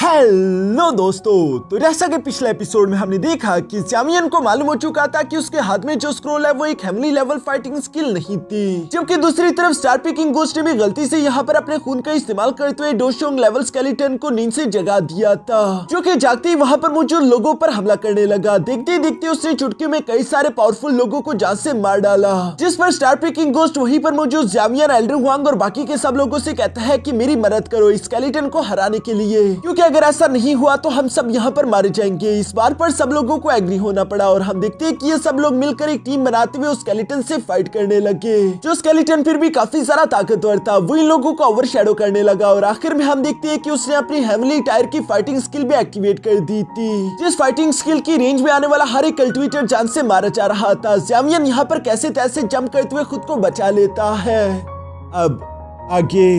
Hello दोस्तों, तो जैसा कि पिछले एपिसोड में हमने देखा कि ज़ामियन को मालूम हो चुका था कि उसके हाथ में जो स्क्रोल है वो एक हेवनली लेवल फाइटिंग स्किल नहीं थी, जबकि दूसरी तरफ स्टार पिकिंग गोस्ट ने भी गलती से यहाँ पर अपने खून का इस्तेमाल करते हुए डोशोंग लेवल स्केलेटन को नींद से जगा दिया था, जो कि जागते ही वहाँ पर मौजूद लोगों पर हमला करने लगा। देखते देखते उसने चुटकी में कई सारे पावरफुल लोगों को जान से मार डाला, जिस पर स्टार पिकिंग गोस्ट वहीं पर मौजूद ज़ामियन, एल्डर हुआंग और बाकी के सब लोगों से कहता है कि मेरी मदद करो इस स्केलेटन को हराने के लिए, क्योंकि अगर ऐसा नहीं हुआ तो हम सब यहाँ पर मारे जाएंगे। इस बार पर सब लोगों को एग्री होना पड़ा और हम देखते हैं कि ये सब लोग मिलकर एक टीम बनाते हुए उस स्केलेटन से फाइट करने लगे। जो स्केलेटन फिर भी काफी सारा ताकतवर था, वो इन लोगों को ओवरशैडो करने लगा और आखिर में हम देखते हैं कि उसने अपनी हेवनली टायर की फाइटिंग स्किल भी एक्टिवेट कर दी थी, जिस फाइटिंग स्किल की रेंज में आने वाला हर एक कल्टिवेटर जान से मारा जा रहा था। ज़ामियन यहाँ पर कैसे तैसे जंप करते हुए खुद को बचा लेता है। अब आगे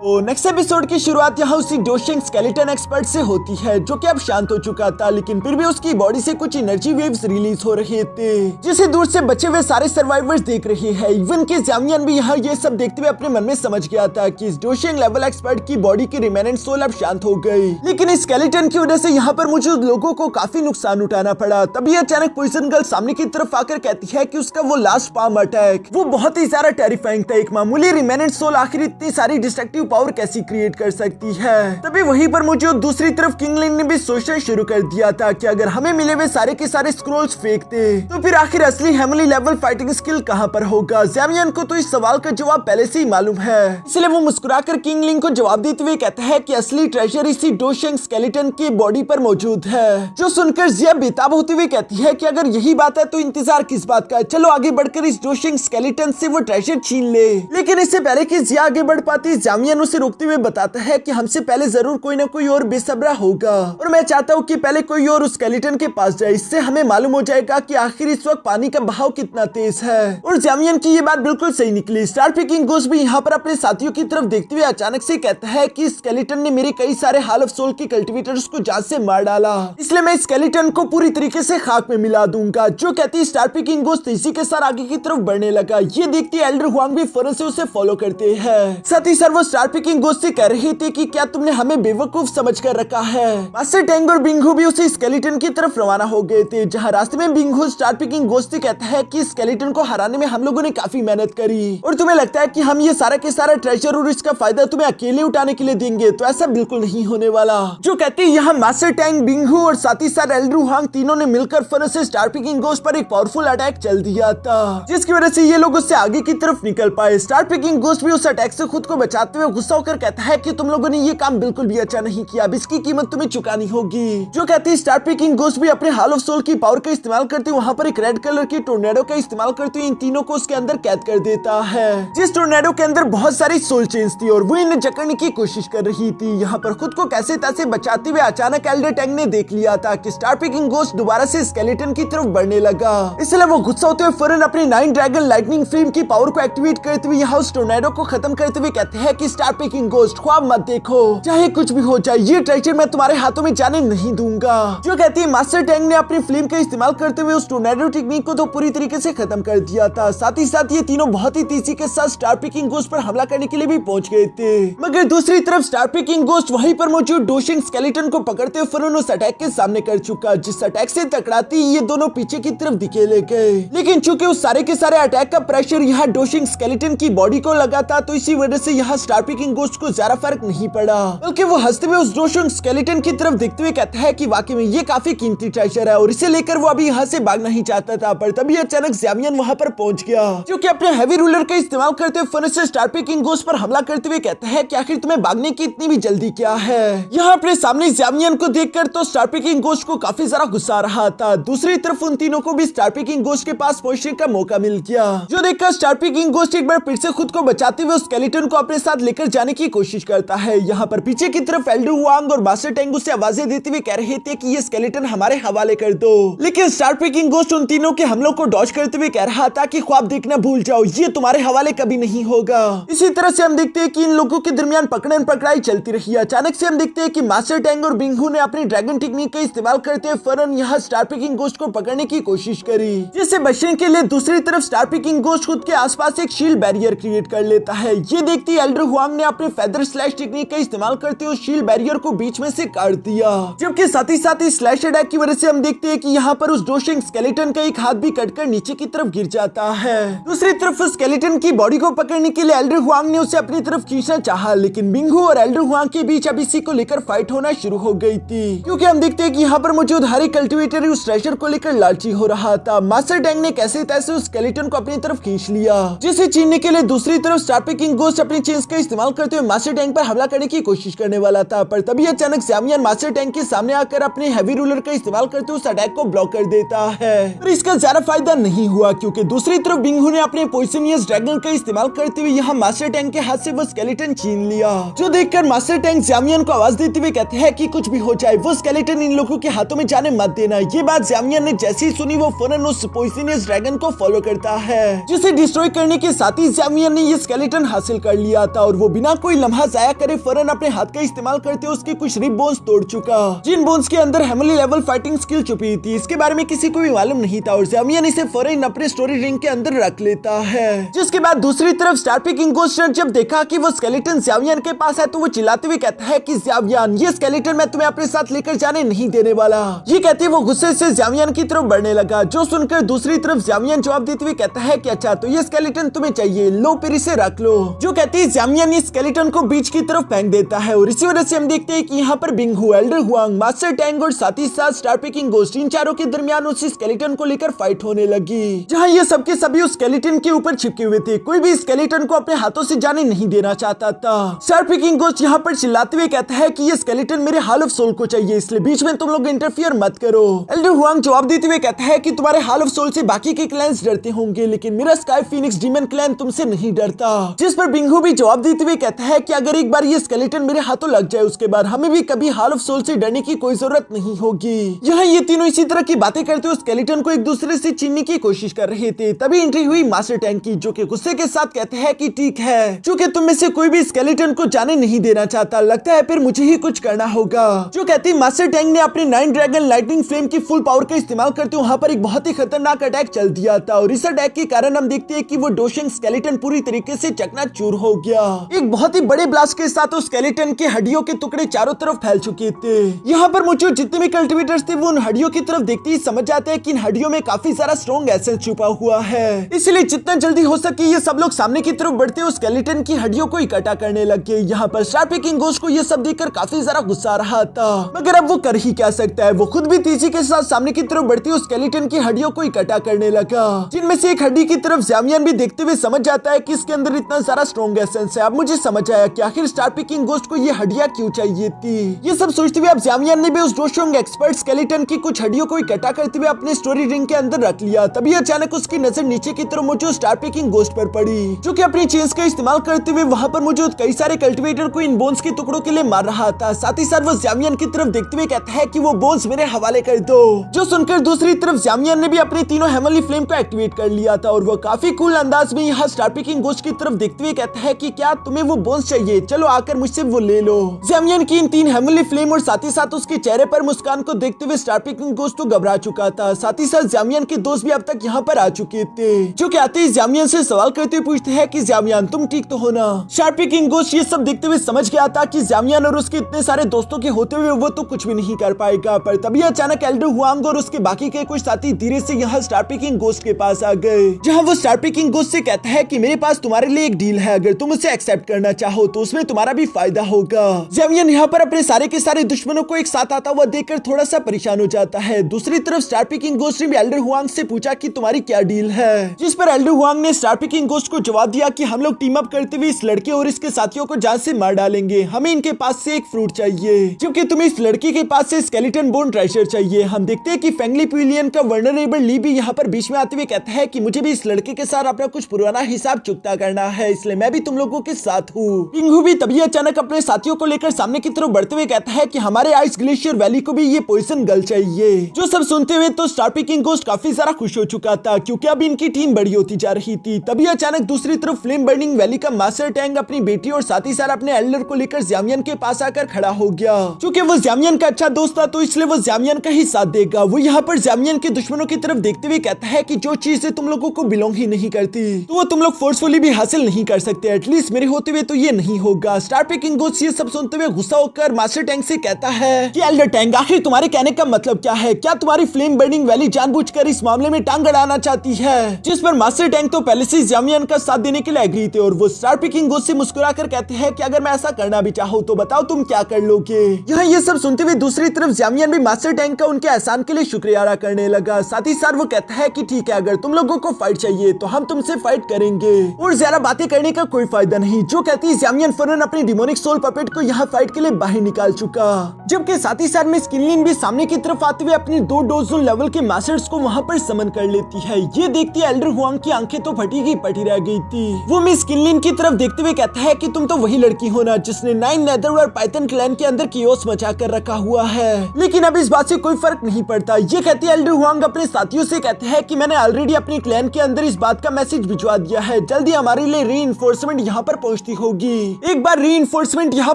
तो नेक्स्ट एपिसोड की शुरुआत यहाँ उसी डोशिंग स्केलेटन एक्सपर्ट से होती है, जो कि अब शांत हो चुका था, लेकिन फिर भी उसकी बॉडी से कुछ एनर्जी वेव्स रिलीज हो रहे थे, जिसे दूर से बचे हुए सारे सर्वाइवर्स देख रहे हैं। इवन कि ज़ामियन भी यहाँ ये सब देखते हुए अपने मन में समझ गया था कि इस डोशिंग लेवल एक्सपर्ट की बॉडी की रिमेनेंट सोल अब शांत हो गई, लेकिन इस स्केलेटन की वजह से यहाँ पर मौजूद लोगों को काफी नुकसान उठाना पड़ा। तभी अचानक पॉइजन गर्ल सामने की तरफ आकर कहती है कि उसका वो लास्ट पाम अटैक वो बहुत ही ज्यादा टेरिफाइंग था। एक मामूली रिमेनेंट सोल आखिर इतनी सारी डिस्ट्रक्टिव पावर कैसी क्रिएट कर सकती है। तभी वहीं पर मौजूद दूसरी तरफ किंगलिन ने भी सोचना शुरू कर दिया था कि अगर हमें मिले हुए सारे के सारे स्क्रोल्स फेंकते तो फिर आखिर असली हेवनली लेवल फाइटिंग स्किल कहां पर होगा। ज़ामियन को तो इस सवाल का जवाब पहले से ही मालूम है, इसलिए वो मुस्कुराकर किंगलिन को जवाब देते हुए कहता है कि असली ट्रेजर इसी डोशिंग स्केलेटन की बॉडी पर मौजूद है। जो सुनकर ज़िया बेताब होते हुए कहती है कि अगर यही बात है तो इंतजार किस बात का, चलो आगे बढ़कर इस डोशिंग स्केलेटन से वो ट्रेजर छीन ले। लेकिन इससे पहले कि ज़िया आगे बढ़ पाती, ज़ामियन उसे रोकते हुए बताता है कि हमसे पहले जरूर कोई ना कोई और बेसब्रा होगा और मैं चाहता हूँ कि पहले कोई और उस स्केलेटन के पास जाए, इससे हमें मालूम हो जाएगा कि आखिर इस वक्त पानी का बहाव कितना तेज है। और ज़ामियन की ये बात बिल्कुल सही निकली। स्टार पिकिंग गोस्ट भी यहाँ पर अपने साथियों की तरफ देखते हुए अचानक से कहता है कि स्केलेटन ने मेरे कई सारे हाल ऑफ सोल के कल्टिवेटर्स को जान से मार डाला, इसलिए मैं स्केलेटन को पूरी तरीके से खाक में मिला दूंगा। जो कहती स्टार पिकिंग गोस्ट इसी के साथ आगे की तरफ बढ़ने लगा। ये देखती एल्डर हुआंग भी फौरन से उसे फॉलो करते हैं। साथ ही सर वो स्टार पिकिंग गोस्ट से कह रहे थे कि क्या तुमने हमें बेवकूफ समझ कर रखा है। मास्टर टेंग और बिंगहू भी उसी स्केलेटन की तरफ रवाना हो गए थे, जहां रास्ते में बिंगहू स्टार पिकिंग गोस्ट से कहता है कि स्केलेटन को हराने में हम लोगों ने काफी मेहनत करी और तुम्हें लगता है कि हम ये सारा के सारा ट्रेजर और इसका फायदा तुम्हें अकेले उठाने के लिए देंगे, तो ऐसा बिल्कुल नहीं होने वाला। जो कहते हैं यहाँ मास्टर टैंग, बिंगहू और साथ ही साथ एल्डर हुआंग तीनों ने मिलकर फौरन से स्टार पिकिंग गोस्ट पर एक पावरफुल अटैक चल दिया था, जिसकी वजह से ये लोग उससे आगे की तरफ निकल पाए। स्टार पिकिंग गोस्ट भी उस अटैक से खुद को बचाते हुए गुस्सा होकर कहता है कि तुम लोगों ने ये काम बिल्कुल भी अच्छा नहीं किया, अब इसकी कीमत तुम्हें चुकानी होगी। जो कहती है स्टार पिकिंग गोस्ट भी अपने हाल ऑफ सोल की पावर का इस्तेमाल करते वहाँ पर एक रेड कलर की टोर्नेडो का इस्तेमाल करते हुए इन तीनों को उसके अंदर कैद कर देता है, जिस टोर्नेडो के अंदर बहुत सारी सोल चेन्स थी और वो इन्हें जकड़ने की कोशिश कर रही थी। यहाँ पर खुद को कैसे तैसे बचाते हुए अचानक एल्डर टैंग ने देख लिया था कि स्टार पिकिंग गोस्ट दोबारा से स्केलेटन की तरफ बढ़ने लगा, इसलिए वो गुस्सा होते हुए फौरन अपनी 9 ड्रैगन लाइटनिंग फ्लेम की पावर को एक्टिवेट करते हुए यहाँ उस टोर्नेडो को खत्म करते हुए कहते हैं कि स्टार पिकिंग गोस्ट ख्वाब मत देखो, चाहे कुछ भी हो जाए ये ट्रेजर मैं तुम्हारे हाथों में जाने नहीं दूंगा। जो कहती है मास्टर टैंग ने अपनी फ्लेम का इस्तेमाल करते हुए उस टोर्नेडो टेक्निक को तो पूरी तरीके से खत्म कर दिया था। साथ ही साथ ये तीनों बहुत ही तेजी के साथ स्टार पिकिंग गोस्ट पर हमला करने के लिए भी पहुंच गए थे, मगर दूसरी तरफ स्टार पिकिंग गोस्ट वहीं पर मौजूद डोशिंग स्केलेटन को पकड़ते हुए फौरन उस अटैक के सामने कर चुका, जिस अटैक से टकराती ये दोनों पीछे की तरफ धकेले गए। लेकिन चूंकि उस सारे के सारे अटैक का प्रेशर यहाँ डोशिंग स्केलेटन की बॉडी को लगा था, तो इसी वजह से यहाँ स्टार पिकिंग गोस्ट को ज्यादा फर्क नहीं पड़ा, बल्कि वो हंसते हुए उस डोशिंग स्केलेटन की तरफ देखते हुए कहता है कि वाकई में ये काफी कीमती ट्रेजर है और इसे लेकर वो अभी यहाँ से भागना ही चाहता था। पर तभी अचानक ज़ामियन वहाँ पर पहुंच गया, जो कि अपने हेवी रूलर का इस्तेमाल करते हुए फौरन से स्टार पिकिंग गोस्ट पर हमला करते हुए कहता है कि आखिर तुम्हें भागने की इतनी भी जल्दी क्या है। यहाँ अपने सामने ज़ामियन को देखकर तो स्टार पिकिंग गोस्ट को काफी सारा गुस्सा आ रहा था। दूसरी तरफ उन तीनों को भी स्टार पिकिंग गोस्ट के पास पहुंचने का मौका मिल गया, जो देखकर स्टार पिकिंग गोस्ट एक बार फिर से खुद को बचाते हुए उस स्केलेटन को अपने साथ लेकर जाने की कोशिश करता है। यहाँ पर पीछे की तरफ एल्डर हुआंग और मास्टर टैंग से आवाजें देते हुए कह रहे थे कि ये स्केलेटन हमारे हवाले कर दो, लेकिन स्टार पिकिंग गोस्ट उन तीनों के हमलों को डॉज करते हुए कह रहा था कि ख्वाब देखना भूल जाओ, ये तुम्हारे हवाले कभी नहीं होगा। इसी तरह से हम देखते हैं कि इन लोगों के दरमियान पकड़न पकड़ाई चलती रही। अचानक से हम देखते हैं कि मास्टर टैंग और बिंगहू ने अपनी ड्रैगन टेक्निक का इस्तेमाल करते हुए फौरन यहाँ स्टार पिकिंग गोस्ट को पकड़ने की कोशिश करी, जिससे बचने के लिए दूसरी तरफ स्टार पिकिंग गोस्ट खुद के आसपास एक शील्ड बैरियर क्रिएट कर लेता है। ये देखती एल्डर हुआंग हुआंग ने अपने फेदर स्लैश टेक्निक का इस्तेमाल करते हुए शील्ड बैरियर को बीच में से काट दिया, जबकि साथ ही स्लैश अटैक की वजह से हम देखते हैं कि यहाँ पर उस डोशिंग स्केलेटन का एक हाथ भी कटकर नीचे की तरफ गिर जाता है। दूसरी तरफ उस स्केलेटन की बॉडी को पकड़ने के लिए एल्डर हुआंग ने उसे अपनी तरफ खींचना चाहा, लेकिन बिंगहू और एल्डर हुआंग के बीच अब इसी को लेकर फाइट होना शुरू हो गई थी, क्योंकि हम देखते हैं कि यहाँ पर मौजूद हर एक कल्टिवेटर उस ट्रेजर को लेकर लालची हो रहा था। मास्टर टैंग ने कैसे तैसे उस स्केलेटन को अपनी तरफ खींच लिया, जिसे छीनने के लिए दूसरी तरफ स्टारपी किंग गोस्ट अपनी चेंज का इस्तेमाल करते हुए मास्टर टैंक पर हमला करने की कोशिश करने वाला था, पर तभी अचानक ज़्यामियन मास्टर टैंक के सामने आकर अपने हैवी रूलर का इस्तेमाल करते हुए उस अटैक को ब्लॉक कर देता है। पर इसका ज्यादा फायदा नहीं हुआ, क्योंकि दूसरी तरफ बिंगहू ने अपने पॉइजनियस ड्रैगन का इस्तेमाल करते हुए यहाँ मास्टर टैंक के हाथ से वो स्केलेटन छीन लिया, जो देखकर मास्टर टैंक ज़्यामियन को आवाज देते हुए कहते हैं कि कुछ भी हो जाए वो स्केलेटन इन लोगों के हाथों में जाने मत देना। ये बात ज़्यामियन ने जैसे ही सुनी वो फौरन उस पॉइजनियस ड्रैगन को फॉलो करता है, जिसे डिस्ट्रॉय करने के साथ ही ज़्यामियन ने ये स्केलेटन हासिल कर लिया था और वो बिना कोई लम्हा जाया करे फौरन अपने हाथ का इस्तेमाल करते हुए उसके कुछ रिब बोन्स तोड़ चुका, जिन बोन्स के अंदर हेमली लेवल फाइटिंग स्किल छुपी थी। इसके बारे में किसी को भी मालूम नहीं था और ज़्यामियन इसे फौरन अपने स्टोरी रिंग के अंदर रख लेता है। जिसके बाद दूसरी तरफ स्टारपी किंग गोस्ट ने जब देखा कि वो स्केलेटन ज़्यामियन के पास है तो वो चिल्लाते हुए कहता है कि ज़्यामियन, ये स्केलेटन मैं तुम्हें अपने साथ लेकर जाने नहीं देने वाला। ये कहते वो गुस्से से ज़्यामियन की तरफ बढ़ने लगा, जो सुनकर दूसरी तरफ ज़्यामियन जवाब देते हुए कहता है कि अच्छा तो ये स्केलेटन तुम्हें चाहिए, लो फिर इसे रख लो। जो कहते हैं ज़्यामियन इस स्केलेटन को बीच की तरफ फेंक देता है और इसी वजह से हम देखते हैं कि यहाँ पर बिंगहू, एल्डर हुआंग, मास्टर टैंग और साथ ही साथ स्टारपी किंग गोस्ट इन चारों के दरमियान उस स्केलेटन को लेकर फाइट होने लगी, जहाँ ये सबके सभी उस स्केलेटन के ऊपर चिपके हुए थे। कोई भी स्केलेटन को अपने हाथों से जाने नहीं देना चाहता था। स्टारपी किंग गोस्ट यहाँ पर चिल्लाते हुए कहता है कि ये स्केलेटन मेरे हाल ऑफ सोल को चाहिए, इसलिए बीच में तुम लोग इंटरफियर मत करो। एल्डर हुआंग जवाब देते हुए कहता है कि तुम्हारे हाल ऑफ सोल से बाकी के क्लैंस डरते होंगे, लेकिन मेरा स्काई फीनिक्स डीमन क्लैन तुमसे नहीं डरता। जिस पर बिंगहू भी जवाब देते हुए कहता है कि अगर एक बार ये स्केलेटन मेरे हाथों लग जाए उसके बाद हमें भी कभी हाल ऑफ सोल से डरने की कोई जरूरत नहीं होगी। यहाँ ये तीनों इसी तरह की बातें करते हुए स्केलेटन को एक दूसरे से छीनने की कोशिश कर रहे थे। तभी एंट्री हुई मास्टर टैंक की, जो कि गुस्से के साथ कहते हैं कि ठीक है, चूंकि तुम में से कोई भी स्केलेटन को जाने नहीं देना चाहता, लगता है फिर मुझे ही कुछ करना होगा। जो कहती मास्टर टैंक ने अपने 9 ड्रैगन लाइटनिंग फ्लेम की फुल पावर का इस्तेमाल करते वहां पर एक बहुत ही खतरनाक अटैक चल दिया था और इस अटैक के कारण हम देखते हैं कि वो डोशिंग स्केलेटन पूरी तरीके से चकनाचूर हो गया। एक बहुत ही बड़े ब्लास्ट के साथ उस स्केलेटन के हड्डियों के टुकड़े चारों तरफ फैल चुके थे। यहाँ पर मौजूद जितने भी कल्टिवेटर्स थे वो उन हड्डियों की तरफ देखते ही समझ जाते हैं कि इन हड्डियों में काफी सारा स्ट्रॉन्ग एसेंस छुपा हुआ है, इसलिए जितना जल्दी हो सके ये सब लोग सामने की तरफ बढ़ते उस स्केलेटन की हड्डियों को इकट्ठा करने लगे। यहाँ पर स्टारपी किंग गोस्ट को ये सब देखकर काफी ज्यादा गुस्सा आ रहा था, मगर अब वो कर ही क्या सकता है। वो खुद भी तेजी के साथ सामने की तरफ बढ़ती उस स्केलेटन की हड्डियों को इकट्ठा करने लगा, जिनमें से एक हड्डी की तरफ ज़्यामियन भी देखते हुए समझ जाता है कि इसके अंदर इतना सारा स्ट्रॉन्ग एसेंस है। अब मुझे समझ आया कि आखिर स्टारपी किंग गोस्ट को ये हड्डियां क्यों चाहिए थी। ये सब सोचते हुए अब ज़्यामियन ने भी उस डोशिंग एक्सपर्ट स्केलेटन की कुछ हड्डियों को इकट्ठा करते हुए अपने स्टोरी रिंग के अंदर रख लिया। तभी अचानक उसकी नजर नीचे की तरफ मौजूद स्टारपी किंग गोस्ट पर पड़ी, जो कि अपनी चेंज का इस्तेमाल करते हुए वहां पर मौजूद कई सारे कल्टिवेटर को इन बोन्स के टुकड़ों के लिए मार रहा था। साथ ही साथ वो ज़्यामियन की तरफ देखते हुए कहता है कि वो बोन्स मेरे हवाले कर दो। जो सुनकर दूसरी तरफ ज़्यामियन ने भी अपनी तीनों हेमली फ्लेम को एक्टिवेट कर लिया था और वो काफी कूल अंदाज में यहाँ स्टारपी किंग गोस्ट की तरफ देखते हुए कहता है कि क्या तुम्हें वो बोन्स चाहिए, चलो आकर मुझसे वो ले लो। ज़्यामियन की इन 3 हेमली फ्लेम और साथ ही साथ उसके चेहरे पर मुस्कान को देखते हुए स्टारपी किंग गोस्ट तो घबरा चुका था। साथ ही साथ ज़्यामियन के दोस्त भी अब तक यहाँ पर आ चुके थे, जो कि आते ही ज़्यामियन से सवाल करते हुए पूछते हैं कि ज़्यामियन तुम ठीक तो हो ना। स्टारपी किंग गोस्ट ये सब देखते हुए समझ गया था कि ज़्यामियन और उसके इतने सारे दोस्तों के होते हुए वो तो कुछ भी नहीं कर पाएगा। पर तभी अचानक एल्डर हुआंग और उसके बाकी के कुछ साथी धीरे से यहाँ स्टारपी किंग गोस्ट के पास आ गए, जहाँ वो स्टारपी किंग गोस्ट से कहता है कि मेरे पास तुम्हारे लिए एक डील है, अगर तुम उसे एक्सेप्ट करना चाहो तो उसमें तुम्हारा भी फायदा होगा। ज़्यामियन यहाँ पर अपने सारे के सारे दुश्मनों को एक साथ आता हुआ देखकर थोड़ा सा परेशान हो जाता है। दूसरी तरफ स्टारपी किंग गोस्ट ने भी एल्डर हुआंग से पूछा कि तुम्हारी क्या डील है, जिस पर एल्डर हुआंग ने स्टारपी किंग गोस्ट को जवाब दिया कि हम लोग टीम अप करते हुए इस लड़के और इसके साथियों को जान से मार डालेंगे, हमें इनके पास से एक फ्रूट चाहिए, जबकि तुम्हें इस लड़की के पास से स्केलेटन बोन ट्रेजर चाहिए। हम देखते हैं कि फेंगली पिलियन का वर्नरेबल ली भी यहाँ पर बीच में आते हुए कहता है कि मुझे भी इस लड़के के साथ अपना कुछ पुराना हिसाब चुकता करना है, इसलिए मैं भी तुम लोगों के साथ हूँ। बिंगहू भी तभी अचानक अपने साथियों को लेकर सामने की तरफ बढ़ते हुए कहता है कि हमारे आइस ग्लेशियर वैली को भी ये पॉइजन गर्ल चाहिए। जो सब सुनते हुए तो स्टारपी किंग गोस्ट काफी सारा खुश हो चुका था, क्योंकि अब इनकी टीम बड़ी होती जा रही थी। तभी अचानक दूसरी तरफ फ्लेम बर्निंग वैली का मास्टर टैंग अपनी बेटी और साथ ही साथ अपने एल्डर को लेकर ज़्यामियन के पास आकर खड़ा हो गया। क्योंकि वो ज़्यामियन का अच्छा दोस्त था तो इसलिए वो ज़्यामियन का ही साथ देगा। वो यहाँ पर ज़्यामियन के दुश्मनों की तरफ देखते हुए कहता है कि जो चीजें तुम लोगों को बिलोंग ही नहीं करती तो वो तुम लोग फोर्सफुली भी हासिल नहीं कर सकते, एटलीस्ट मेरे हो होते हुए तो ये नहीं होगा। स्टार पेकिंग गोस्ट ये सब सुनते हुए गुस्सा होकर मास्टर टैंक से कहता है कि एल्डर टैंक, आखिर तुम्हारे कहने का मतलब क्या है? क्या तुम्हारी फ्लेम बर्निंग वैली जानबूझकर इस मामले में टांग अड़ाना चाहती है? जिस पर मास्टर टैंक तो पहले से ज़ामियन का साथ देने के लिए एग्री थे और वो स्टार पेकिंग गोस्ट से मुस्कुराकर कहते हैं कि अगर मैं ऐसा करना भी चाहूँ तो बताओ तुम क्या कर लोगे। यहाँ ये सब सुनते हुए दूसरी तरफ ज़ामियन भी मास्टर टैंक का उनके एहसान के लिए शुक्रिया अदा करने लगा। साथ ही साथ वो कहता है कि ठीक है, अगर तुम लोगों को फाइट चाहिए तो हम तुमसे फाइट करेंगे और ज्यादा बातें करने का कोई फायदा नहीं। जो कहती है ज़ामियन फौरन अपनी डिमोनिक सोल पपेट को यहाँ फाइट के लिए बाहर निकाल चुका, जबकि साथ ही साथ मिस किनलिन भी सामने की तरफ आते हुए अपने 2 डोजोन लेवल के मास्टर्स को वहाँ पर समन कर लेती है। ये देखती है एल्डर हुआंग की आंखें तो फटी की पटी रह गई थी। वो मिस किनलिन की तरफ देखते हुए कहता है कि तुम तो वही लड़की हो ना जिसने 9 नेदर और पाइथन क्लैन के अंदर कियोस मचा कर रखा हुआ है, लेकिन अब इस बात से कोई फर्क नहीं पड़ता। ये कहती है एल्डर हुआंग अपने साथियों से कहते हैं कि मैंने ऑलरेडी अपने क्लैन के अंदर इस बात का मैसेज भिजवा दिया है, जल्दी हमारे लिए रीइंफोर्समेंट यहाँ पर पहुँचती होगी। एक बार रीइंफोर्समेंट यहाँ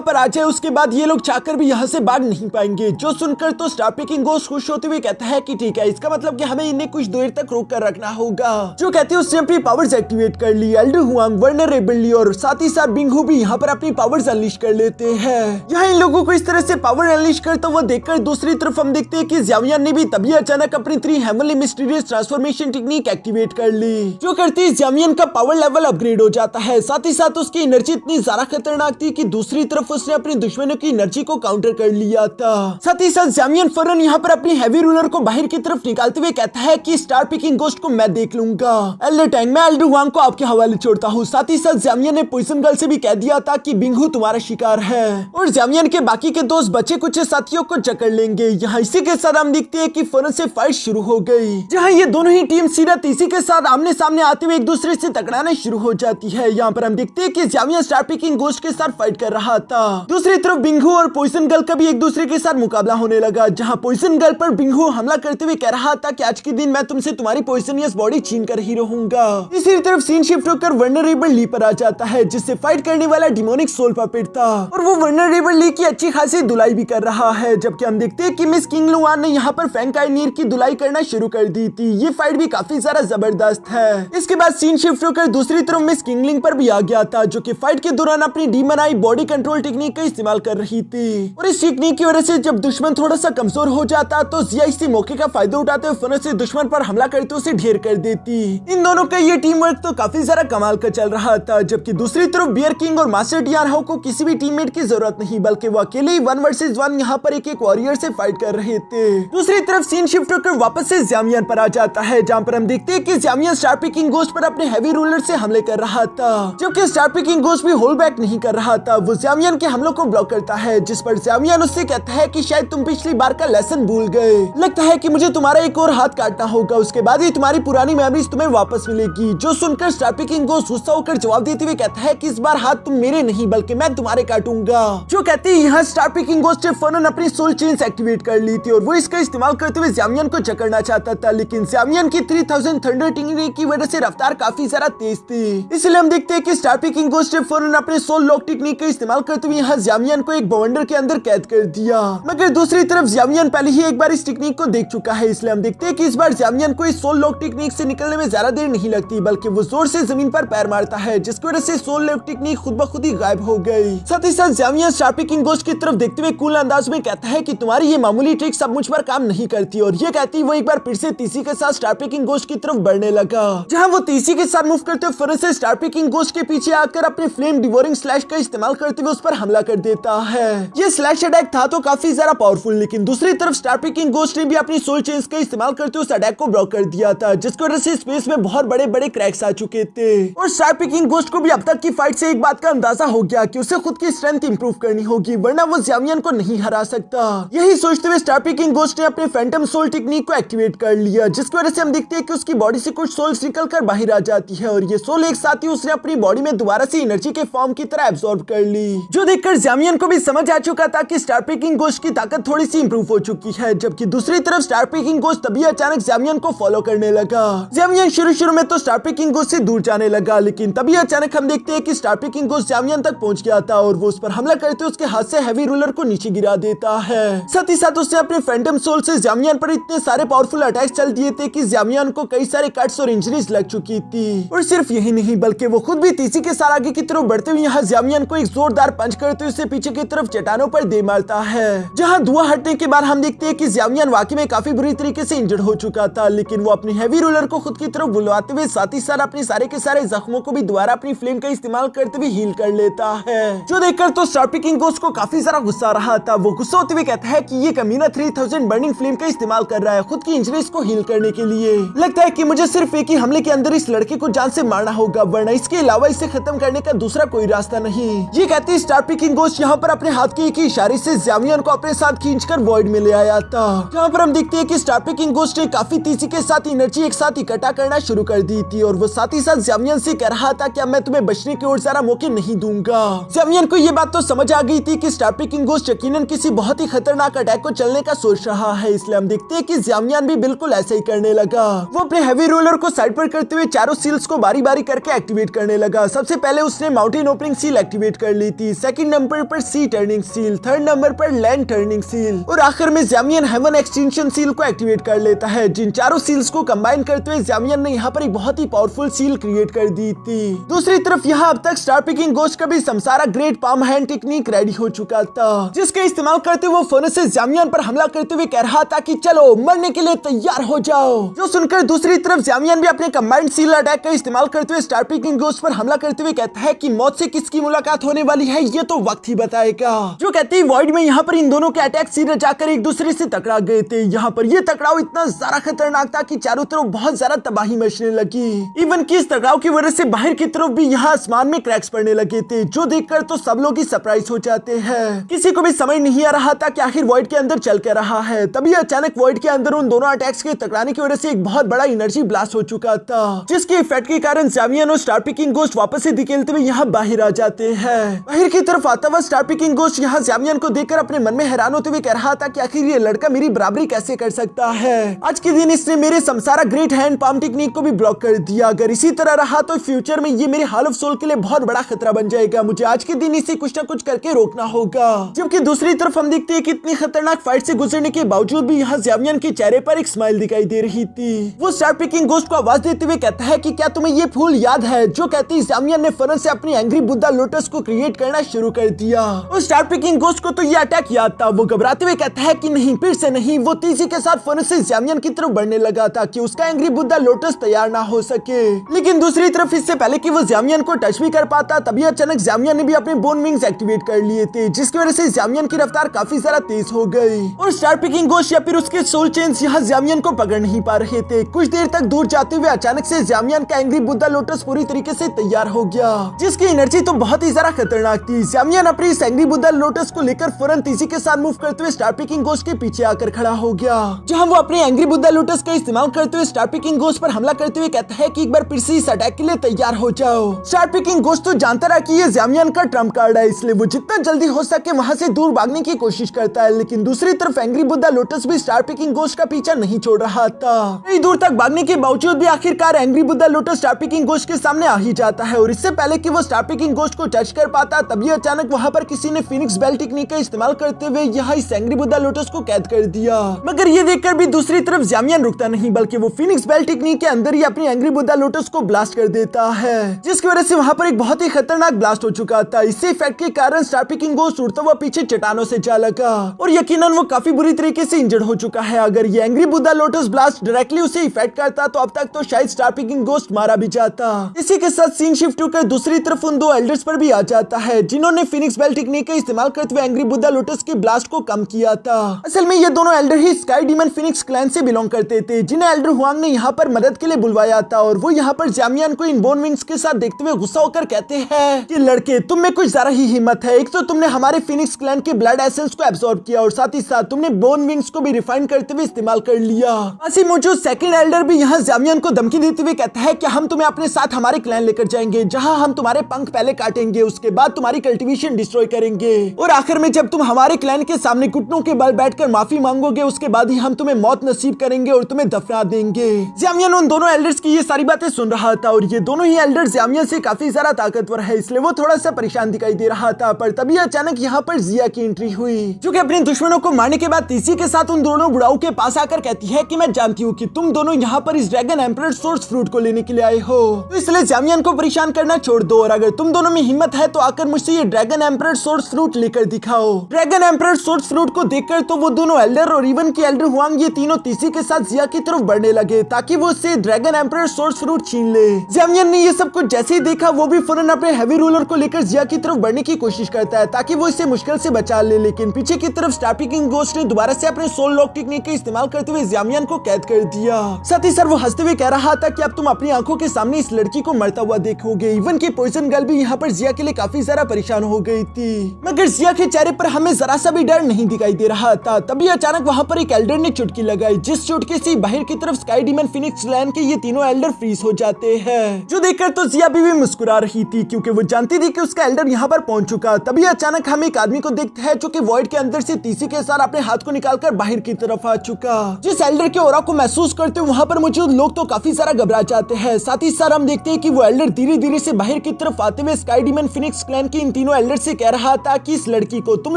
पर आ जाए उसके बाद ये लोग चाहकर भी यहाँ से भाग नहीं पाएंगे। जो सुनकर तो स्टार पेकिंग गोस्ट खुश होते हुए कहता है कि ठीक है, इसका मतलब कि हमें इन्हें कुछ देर तक रोक कर रखना होगा। जो कहते हैं उसने अपनी पावर्स एक्टिवेट कर ली। एल्डर हुआंग, वल्नरेबल और साथ ही साथ बिंगहू भी यहाँ पर अपनी पावर्स अनलीश कर लेते हैं। यहाँ इन लोगों को इस तरह से पावर अनलीश करता हुआ देखकर दूसरी तरफ हम देखते हैं कि ज़ामियन ने भी तभी अचानक अपनी 3 heavenly mysterious transformation technique activate कर ली। जो करती है ज़ामियन का पावर लेवल अपग्रेड हो जाता है। साथ ही साथ उसकी एनर्जी इतनी ज्यादा खतरनाक थी कि दूसरी तरफ उसने अपने दुश्मनों की एनर्जी को काउंटर कर लिया था। साथ ही साथ ज़ामियन फौरन यहाँ पर अपनी हैवी रूलर को बाहर की तरफ निकालते हुए कहता है कि स्टार पेकिंग गोस्ट को मैं देख लूंगा। एल्डर टैंक, मैं एल्डर हुआंग को आपके हवाले छोड़ता हूँ। साथ ही साथ ज़ामियन ने पॉइजन गर्ल से भी कह दिया था कि बिंगहू तुम्हारा शिकार है और ज़ामियन के बाकी के दोस्त बचे कुछ साथियों को जकड़ लेंगे। यहाँ इसी के साथ हम देखते हैं कि फौरन से फाइट शुरू हो गई, जहाँ ये दोनों ही टीम सीरत इसी के साथ आमने सामने आते हुए एक दूसरे से टकराने शुरू हो जाती है। यहाँ पर हम देखते हैं कि ज़ामियन स्टार पेकिंग गोस्ट के साथ फाइट कर रहा था। दूसरी तरफ बिंगहू और पॉइजन गर्ल का भी एक दूसरे के साथ मुकाबला होने लगा, जहाँ पॉइजन गर्ल पर बिंगहू हमला करते हुए कह रहा था कि आज के दिन मैं तुमसे तुम्हारी पॉइजनियस बॉडी छीन कर ही रहूंगा। इसी तरफ सीन शिफ्ट होकर वल्नरेबल ली पर आ जाता है, जिससे फाइट करने वाला डिमोनिक सोल पपेट था और वो वल्नरेबल ली की अच्छी खासी धुलाई भी कर रहा है। जबकि हम देखते हैं कि मिस किंग लुआन ने यहाँ पर फैंग काइनीर की धुलाई करना शुरू कर दी थी। ये फाइट भी काफी ज्यादा जबरदस्त है। इसके बाद सीन शिफ्ट होकर दूसरी तरफ मिस किंगलिंग पर भी आ गया था, जो कि फाइट के दौरान अपनी डीमन आई बॉडी कंट्रोल टेक्निक का इस्तेमाल कर रही थी और इस टेक्निक की वजह से जब दुश्मन थोड़ा सा कमजोर हो जाता तो जिया इसी मौके का फायदा उठाते हुए फौरन से दुश्मन पर हमला करते उसे ढेर कर देती। इन दोनों का ये टीम वर्क तो काफी ज्यादा कमाल का चल रहा था। जबकि दूसरी तरफ बियर किंग और मास्टर डियान हाउ को किसी भी टीममेट की जरूरत नहीं, बल्कि वो अकेले ही 1 वर्सेस 1 यहाँ पर एक वॉरियर से फाइट कर रहे थे। दूसरी तरफ सीन शिफ्ट होकर वापस से ज़ामियन पर आ जाता है, जहाँ पर हम देखते हैं कि ज़ामियन स्टार पेकिंग गोस्ट पर अपने हैवी रूलर से हमले कर रहा था। जबकि स्टार पेकिंग गोस्ट भी होल्ड बैक नहीं कर रहा था, वो ज़ामियन के हमलों को ब्लॉक करता है, जिस पर ज़ामियन उससे कहता है कि शायद तुम पिछली बार का लेसन भूल गए, लगता है कि मुझे तुम्हारा एक और हाथ काटना होगा, उसके बाद ही तुम्हारी पुरानी मेमोरीज तुम्हें वापस मिलेगी। जो सुनकर स्टार पेकिंग गोस्ट गुस्सा होकर जवाब देते हुए कहता है कि इस बार हाथ तुम मेरे नहीं बल्कि मैं तुम्हारे काटूंगा। जो कहती है यहाँ स्टार पेकिंग गोस्ट ने फौरन अपनी सोल चेन्स एक्टिवेट कर ली थी और वो इसका इस्तेमाल करते हुए ज़ामियन को जकड़ना चाहता था, लेकिन ज़ामियन की 3000 थंडर टिंगरी की वजह से रफ्तार काफी ज्यादा तेज थी। इसलिए हम देखते हैं कि स्टार पेकिंग गोस्ट ने फौरन अपने सोल लॉक टेक्निक का इस्तेमाल करते हुए यहाँ ज़ामियन को एक बवंडर के अंदर कैद कर दिया। मगर दूसरी तरफ ज़ामियन पहले ही एक बार इस टेक्निक को देख चुका है, इसलिए हम देखते हैं कि इस बार ज़ामियन को इस सोल लॉक टेक्निक से निकलने में ज्यादा देर नहीं लगती, बल्कि वो जोर से जमीन पर पैर मारता है, जिसकी वजह से सोल लॉक टेक्निक खुद ब खुद ही गायब हो गई। साथ ही साथ ज़ामियन स्टार पेकिंग गोस्ट की तरफ देखते हुए कूल अंदाज में कहता है कि तुम्हारी ये मामूली ट्रिक्स अब मुझ पर काम नहीं करती, और ये कहती वो एक बार फिर से तीसी के साथ स्टार पेकिंग गोस्ट की तरफ बढ़ने लगा, जहां वो तीसी के साथ मूव करते हुए फिर से स्टार पेकिंग गोस्ट के पीछे आकर अपने फ्लेम डिवोरिंग स्लैश का इस्तेमाल करते हुए उस पर हमला कर देता है। ये स्लैश अटैक था तो काफी ज्यादा पावरफुल, लेकिन दूसरी तरफ स्टार पेकिंग गोस्ट ने भी अपनी सोल चेन्स का इस्तेमाल करते हुए उस अटैक को ब्लॉक कर दिया था, जिसकी वजह से स्पेस में बहुत बड़े बड़े क्रैक्स आ चुके थे। और स्टार पेकिंग गोस्ट को भी अब तक की फाइट से एक बात का अंदाजा हो गया कि उसे खुद की स्ट्रेंथ इंप्रूव करनी होगी, वरना वो ज़ामियन को नहीं हरा सकता। यही सोचते हुए स्टार पेकिंग गोस्ट ने अपने फैंटम सोल टेक्निक को एक्टिवेट कर लिया, जिसकी वजह से हम देखते हैं कि उसकी बॉडी से कुछ सोल्स निकल कर बाहर आ जाती है और ये सोल एक साथ ही उसने अपनी बॉडी में दोबारा से एनर्जी के फॉर्म की तरह एब्सॉर्ब कर ली, जो देखकर ज़ामियन को भी समझ आ चुका था कि स्टार पेकिंग गोस्ट की ताकत थोड़ी सी इंप्रूव हो चुकी है। जबकि दूसरी तरफ स्टार पेकिंग गोस्ट तभी अचानक ज़ामियन को फॉलो करने लगा। ज़ामियन शुरू में तो स्टार पेकिंग गोस्ट से दूर जाने लगा, लेकिन तभी अचानक हम देखते हैं कि स्टार पेकिंग गोस्ट ज़ामियन तक पहुंच गया था और वो उस पर हमला करते उसके हाथ से हैवी रूलर को नीचे गिरा देता है। साथ ही साथ उसने अपने फैंटम सोल से ज़ामियन पर इतने सारे पावरफुल अटैक्स चल दिए थे कि ज़ामियन को कई सारे कट्स और इंजरीज लग चुकी थी। और सिर्फ यही नहीं बल्कि वो खुद भी तीसी के साथ आगे की तरफ बढ़ते हुए यहाँ ज़्यामियन को एक जोरदार पंच करते हुए उसे पीछे की तरफ चट्टानों पर दे मारता है, जहाँ धुआं हटने के बाद हम देखते हैं कि ज़्यामियन वाकई में काफी बुरी तरीके से इंजर्ड हो चुका था, लेकिन वो अपनी हैवी रोलर को खुद की तरफ बुलवाते हुए साथ ही साथ अपने सारे के सारे जख्मों को भी दोबारा अपनी फ्लेम का इस्तेमाल करते हुए हील कर लेता है, जो देखकर तो स्टार पिकिंग गोस्ट को काफी सारा गुस्सा रहा था। वो गुस्सा होते हुए कहता है कि ये कमीना 3000 बर्निंग फ्लेम का इस्तेमाल कर रहा है खुद की इंजरीज को हील करने के लिए। लगता है कि मुझे सिर्फ एक ही हमले के अंदर इस लड़के को जान से मारना होगा, वरना इसके अलावा इसे खत्म करने का दूसरा कोई रास्ता नहीं। ये कहते स्टार पिकिंग गोस्ट यहाँ पर अपने हाथ के एक ही इशारे से ज़्यामियन को अपने साथ खींचकर वॉइड में ले आया था, जहाँ पर हम देखते हैं कि स्टार पिकिंग गोस्ट ने काफी तेजी के साथ एनर्जी एक साथ इकट्ठा करना शुरू कर दी थी और वो साथ ही साथ ज़्यामियन से कह रहा था कि अब मैं तुम्हें बचने की और ज्यादा मौके नहीं दूंगा। ज़्यामियन को ये बात तो समझ आ गई थी कि स्टार पिकिंग गोस्ट यकीनन किसी बहुत ही खतरनाक अटैक को चलने का सोच रहा है, इसलिए हम देखते हैं कि ज़्यामियन भी बिल्कुल ऐसे ही करने लगा। वो अपने हैवी रोलर को साइड पर करते हुए चारों सील्स को बारी बारी करके एक्टिवेट करने लगा। सबसे पहले उसने माउंटेन ओपनिंग सील एक्टिवेट कर ली थी, सेकंड नंबर पर सी टर्निंग सील, थर्ड नंबर पर लैंड टर्निंग सील और आखिर में ज़्यामियन हेवन एक्सटेंशन सील को एक्टिवेट कर लेता है। जिन चारों सील्स को कंबाइन करते हुए ज़्यामियन ने यहाँ पर एक बहुत ही पावरफुल सील क्रिएट कर दी थी। दूसरी तरफ यहाँ अब तक स्टार पिकिंग गोस्ट का भी Samsara great palm hand technique ready हो चुका था, जिसके इस्तेमाल करते हुए फर्नेस से ज़्यामियन पर हमला करते हुए कह रहा था कि चलो मरने के लिए तैयार हो जाओ। जो सुनकर दूसरी तरफ ज़्यामियन भी अपने कंबाइंड सील अटैक का इस्तेमाल करते हुए स्टार पिकिंग गोस्ट पर हमला करते हुए कहता है कि मौत से किसकी मुलाकात होने वाली है ये तो वक्त ही बताएगा। जो कहते ही वॉइड में यहाँ पर इन दोनों के अटैक सीधे जाकर एक दूसरे से टकरा गए थे। यहाँ पर ये टकराव इतना ज्यादा खतरनाक था कि चारों तरफ बहुत ज्यादा तबाही मचने लगी। इवन कि इस टकराव की वजह से बाहर की तरफ भी यहाँ आसमान में क्रैक्स पड़ने लगे थे, जो देखकर तो सब लोग ही सरप्राइज हो जाते हैं। किसी को भी समझ नहीं आ रहा था कि आखिर वॉइड के अंदर चल के रहा है। तभी अचानक वॉइड के अंदर उन दोनों अटैक्स के टकराने की वजह से एक बहुत बड़ा एनर्जी ब्लास्ट हो चुका था, जिसके इफेक्ट के कारण ज़्यामियन और स्टार पिकिंग गोस्ट वापस से धकेलते हुए यहाँ बाहर आ जाते हैं। बाहर की तरफ आता हुआ स्टार पिकिंग गोस्ट यहाँ ज़्यामियन को देखकर अपने मन में हैरान होते हुए कह रहा था कि आखिर ये लड़का मेरी बराबरी कैसे कर सकता है। आज के दिन इसने मेरे Samsara great hand palm technique को भी ब्लॉक कर दिया। अगर इसी तरह रहा तो फ्यूचर में ये मेरे हाल ऑफ सोल के लिए बहुत बड़ा खतरा बन जाएगा। मुझे आज के दिन इसे कुछ न कुछ करके रोकना होगा। जबकि दूसरी तरफ हम देखते हैं कि इतनी खतरनाक फाइट से गुजरने के बावजूद भी यहाँ ज़्यामियन के चेहरे पर एक स्माइल दिखाई दे रही थी। वो स्टार पिकिंग गोस्ट को आवाज देते हुए कहता है कि क्या तुम्हें ये फूल याद है। जो कहते ही ज़्यामियन ने फौरन से अपनी एंग्री बुद्धा लोटस को क्रिएट करना शुरू कर दिया। और स्टार पिकिंग गोस्ट को तो ये अटैक याद था। वो घबराते हुए कहता है कि नहीं, फिर से नहीं। वो तेजी के साथ फौरन से ज़्यामियन की तरफ बढ़ने लगा था कि उसका एंग्री बुद्धा लोटस तैयार ना हो सके। लेकिन दूसरी तरफ इससे पहले कि वो ज़्यामियन को टच भी कर पाता, तभी अचानक ज़्यामियन ने भी अपने बोन विंग्स एक्टिवेट कर लिए थे, जिसकी वजह से ज़्यामियन की रफ्तार काफी ज्यादा तेज हो गई। और स्टार पिकिंग गोस्ट या फिर उसके सोल चेन्स यहाँ ज़्यामियन को पकड़ नहीं पा रहे थे। कुछ देर तक दूर जाते हुए अचानक से ज़्यामियन का एंग्री बुद्धा लोटस पूरी तरीके से तैयार हो गया, जिसकी एनर्जी तो बहुत ही ज्यादा खतरनाक थी। ज़्यामियन अपनी इस एंग्री बुद्धा लोटस को लेकर फौरन तेजी के साथ मूव करते हुए स्टार पिकिंग गोस्ट के पीछे आकर खड़ा हो गया, जहां वो अपने एंग्री बुद्धा लोटस का इस्तेमाल करते हुए स्टार पिकिंग गोस्ट पर हमला करते हुए कहता है कि एक बार फिर से इस अटैक के लिए तैयार हो जाओ। स्टार पिकिंग गोस्ट तो जानता रहा कि ये ज़्यामियन का ट्रम्प कार्ड है, इसलिए वो जितना जल्दी हो सके वहां से दूर भागने की कोशिश करता है। लेकिन दूसरी तरफ एंग्री बुद्धा लोटस भी स्टार पिकिंग गोस्ट का पीछा नहीं छोड़ रहा था। कई दूर तक भागने के बावजूद भी आखिरकार angry Buddha lotus star picking ghost के सामने आ ही जाता है। और इससे पहले कि वो स्टार पिकिंग गोस्ट को टच कर पाता, तभी अचानक वहां पर किसी ने फिनिक्स बेल टेक्निक का इस्तेमाल करते हुए यहाँ इस एंग्री बुद्धा लोटस को कैद कर दिया। मगर ये देखकर भी दूसरी तरफ ज़्यामियन रुकता नहीं, बल्कि वो फिनिक्स बेल टेक्निक के अंदर ही अपनी एंग्री बुद्धा लोटस को ब्लास्ट कर देता है, जिसकी वजह से वहां पर एक बहुत ही खतरनाक ब्लास्ट हो चुका था। इसी इफेक्ट के कारण स्टार पिकिंग गोस्ट उड़ता हुआ पीछे चट्टानों से जा लगा और यकीनन वो काफी बुरी तरीके से इंजर्ड हो चुका है। अगर ये angry Buddha lotus blast directly उसे इफेक्ट करता तो अब तक तो शायद स्टार पिकिंग गोस्ट मारा भी जाता। इसी के साथ सीन शिफ्ट होकर दूसरी तरफ उन दो एल्डर्स पर भी आ जाता है, जिन्होंने फिनिक्स बेल टेक्निक का इस्तेमाल करते हुए एंग्री बुद्धा लोटस के ब्लास्ट को कम किया था। असल में ये दोनों एल्डर ही स्काई डीमन फिनिक्स क्लैन से बिलोंग करते थे, जिन्हें एल्डर हुआंग ने यहाँ पर मदद के लिए बुलवाया था। और वो यहाँ पर ज़्यामियन को इन बोन विंग्स के साथ देखते हुए गुस्सा होकर कहते हैं कि लड़के, तुम में कुछ ज्यादा ही हिम्मत है। एक तो तुमने हमारे फिनिक्स क्लैन के ब्लड एसेंस को एब्सॉर्ब किया और साथ ही साथ तुमने बोन विंग्स को भी रिफाइन करते हुए इस्तेमाल कर लिया। ऐसे मौजूद सेकंड एल्डर भी यहाँ ज़्यामियन को धमकी देते हुए कहता है कि हम तुम्हें अपने साथ हमारे क्लैन लेकर जाएंगे, जहाँ हम तुम्हारे पंख पहले काटेंगे, उसके बाद तुम्हारी कल्टीवेशन डिस्ट्रॉय करेंगे और आखिर में जब तुम हमारे क्लैन के सामने घुटनों के बल बैठकर माफी मांगोगे, उसके बाद ही हम तुम्हें मौत नसीब करेंगे और तुम्हें दफना देंगे। ज़्यामियन उन दोनों एल्डर्स की ये सारी बातें सुन रहा था और ये दोनों ही एल्डर ज़्यामियन से काफी ज्यादा ताकतवर है, इसलिए वो थोड़ा सा परेशान दिखाई दे रहा था। पर तभी अचानक यहाँ पर जिया की एंट्री हुई, जो कि अपने दुश्मनों को मारने के बाद तीसी के साथ उन दोनों बुढ़ाओं के पास आकर कहती है कि मैं जानती हूँ कि तुम दोनों यहाँ पर इस ड्रैगन एम्परर सोर्स फ्रूट को लेने के लिए आए हो, तो इसलिए ज़्यामियन को परेशान करना छोड़ छोड़ दो और अगर तुम दोनों में हिम्मत है तो आकर मुझसे ये ड्रैगन एम्परर सोर्स फ्रूट लेकर दिखाओ। ड्रैगन एम्परर सोर्स फ्रूट को देखकर तो वो दोनों एल्डर और इवन की एल्डर हुआंग ये तीनों तीसी के साथ जिया की तरफ बढ़ने लगे ताकि वो उससे ड्रैगन एम्परर सोर्स फ्रूट छीन ले। जैमियन ने ये सब कुछ जैसे ही देखा वो भी फौरन अपने हैवी रूलर को लेकर जिया की तरफ बढ़ने की कोशिश करता है ताकि वो इसे मुश्किल से बचा ले, लेकिन पीछे की तरफ स्टार पीकिंग गोस्ट ने दोबारा से अपने सोल लॉक टेक्निक का इस्तेमाल करते हुए जैमियन को कैद कर दिया। साथ ही सर वो हंसते हुए कह रहा था कि अब तुम अपनी आंखों के सामने इस लड़की को मरता हुआ देखोगे। इवन की पॉइजन गर्ल भी यहाँ पर जिया के लिए काफी ज्यादा परेशान हो गई थी, मगर जिया के चेहरे पर हमें जरा सा भी डर नहीं दिखाई दे रहा था। तभी अचानक वहाँ पर एक एल्डर ने चुटकी लगाई, जिस चुटकी से बाहर की तरफ स्काई डीमन फिनिक्स लैंड के ये तीनों एल्डर फ्रीज हो जाते हैं, जो देखकर तो जिया भी मुस्कुरा रही थी क्योंकि वो जानती थी कि उसका एल्डर यहाँ पर पहुंच चुका। तभी अचानक हम एक आदमी को देखते हैं जो कि वॉइड के अंदर से तीसी के साथ अपने हाथ को निकालकर बाहर की तरफ आ चुका। जिस एल्डर के ऑरा को महसूस करते हुए वहाँ पर मौजूद लोग तो काफी सारा घबरा जाते हैं। साथ ही साथ हम देखते हैं कि वो एल्डर धीरे धीरे से बाहर की तरफ आते हुए स्काई डीमन फिनिक्स क्लैन के इन तीनों एल्डर से कह रहा था कि इस लड़की को तुम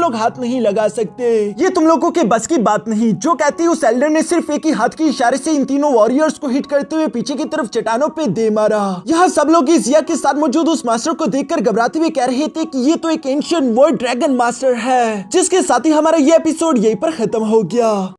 लोग हाथ नहीं लगा सकते, ये तुम लोगों के बस की बात नहीं। जो कहती है उस एल्डर ने सिर्फ एक ही हाथ के इशारे से इन तीनों वॉरियर्स को हिट करते हुए पीछे की तरफ चट्टानों पे दे मारा। यहाँ सब लोग इस जिया के साथ मौजूद उस मास्टर को देखकर घबराते हुए कह रहे थे कि ये तो एक एंशिएंट वर्ल्ड ड्रैगन मास्टर है, जिसके साथ ही हमारा ये एपिसोड यहीं पर खत्म हो गया।